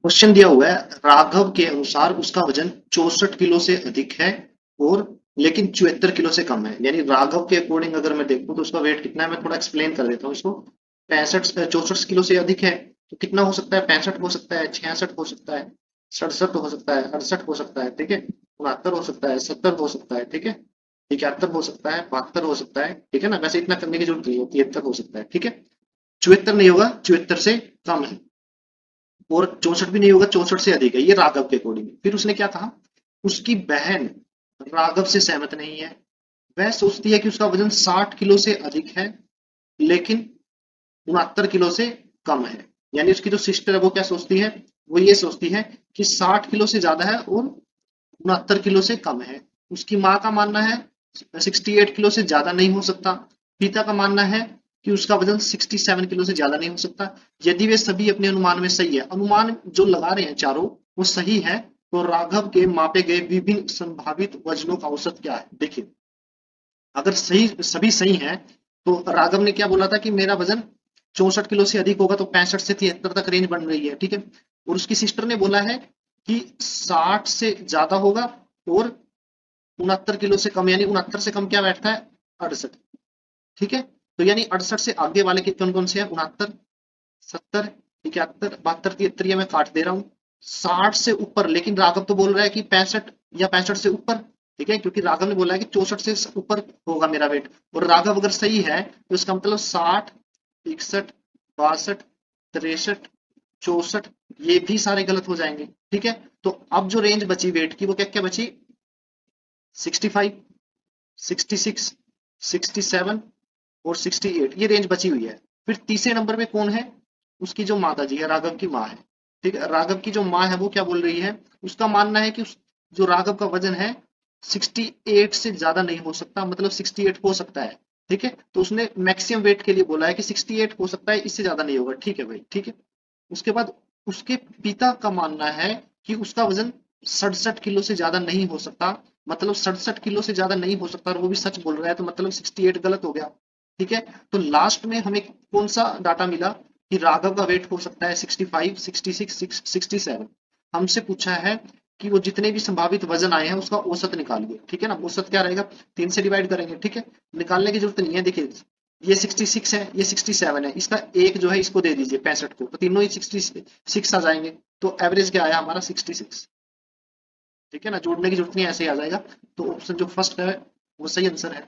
Question दिया हुआ है, राघव के अनुसार उसका वजन 64 किलो से अधिक है और लेकिन 74 किलो से कम है। यानी राघव के अकॉर्डिंग अगर मैं देखूं तो उसका वेट कितना है, मैं थोड़ा एक्सप्लेन कर देता हूँ इसको। 64 किलो से अधिक है तो कितना हो सकता है? 65 हो सकता है, 66 हो सकता है, 67 हो सकता है, 68 हो सकता है, ठीक है, 69 हो सकता है, 70 हो सकता है, ठीक है, 71 हो सकता है, 72 हो सकता है, ठीक है ना। वैसे इतना करने की जरूरत नहीं होती, 73 हो सकता है, ठीक है। 74 नहीं होगा, 74 से कम है। और 64 भी नहीं होगा, 64 से अधिक है, ये राघव के अकॉर्डिंग। फिर उसने क्या कहा, उसकी बहन राघव से सहमत नहीं है। वह सोचती है कि उसका वजन 60 किलो से अधिक है लेकिन 69 किलो से कम है। यानी उसकी जो सिस्टर है वो क्या सोचती है, वो ये सोचती है कि 60 किलो से ज्यादा है और 69 किलो से कम है। उसकी माँ का मानना है 68 किलो से ज्यादा नहीं हो सकता। पिता का मानना है कि उसका वजन 67 किलो से ज्यादा नहीं हो सकता। यदि वे सभी अपने अनुमान में सही है, अनुमान जो लगा रहे हैं चारों वो सही है, तो राघव के मापे गए विभिन्न संभावित वजनों का औसत क्या है? देखिए, अगर सही सभी सही हैं तो राघव ने क्या बोला था कि मेरा वजन 64 किलो से अधिक होगा, तो 65 से 73 तक रेंज बन रही है, ठीक है। और उसकी सिस्टर ने बोला है कि 60 से ज्यादा होगा और 69 किलो से कम, यानी 69 से कम क्या बैठता है? 68, ठीक है। तो यानी 68 से आगे वाले के कौन कौन से हैं? 69, 70, 71, 72, 73, ये मैं काट दे रहा हूँ। 60 से ऊपर, लेकिन राघव तो बोल रहा है कि 65 या 65 से ऊपर, ठीक है, क्योंकि राघव ने बोला है कि 64 से ऊपर होगा मेरा वेट। और राघव अगर सही है तो इसका मतलब 60, 61, 62, 63, 64, ये भी सारे गलत हो जाएंगे, ठीक है। तो अब जो रेंज बची वेट की वो क्या क्या बची? 65, 66, 67 और 68, ये रेंज बची हुई है। फिर तीसरे नंबर पे कौन है? उसकी जो माता जी है, राघव की माँ है, ठीक है। राघव की जो माँ है वो क्या बोल रही है? उसका मानना है कि जो राघव का वजन है 68 से ज्यादा नहीं हो सकता, मतलब 68 हो सकता है, ठीक है। तो उसने मैक्सिमम वेट के लिए बोला है कि 68 हो सकता है, इससे ज्यादा नहीं होगा, ठीक है भाई, ठीक है। उसके बाद उसके पिता का मानना है कि उसका वजन 67 किलो से ज्यादा नहीं हो सकता, मतलब 67 किलो से ज्यादा नहीं हो सकता, और वो भी सच बोल रहा है, तो मतलब 68 गलत हो गया, ठीक है। तो लास्ट में हमें कौन सा डाटा मिला कि राघव का वेट हो सकता है 65, 66, 67। हमसे पूछा है कि वो जितने भी संभावित वजन आए हैं उसका औसत निकालिए, ठीक है ना। औसत क्या रहेगा? 3 से डिवाइड करेंगे, ठीक है। निकालने की जरूरत नहीं है, देखिए ये 66 है, ये 67 है, इसका एक जो है इसको दे दीजिए 65 को, तो तीनों ही 66 आ जाएंगे। तो एवरेज क्या आया हमारा? 66, ठीक है ना। जोड़ने की जरूरत नहीं है, ऐसे ही आ जाएगा। तो ऑप्शन जो फर्स्ट है वो सही आंसर है।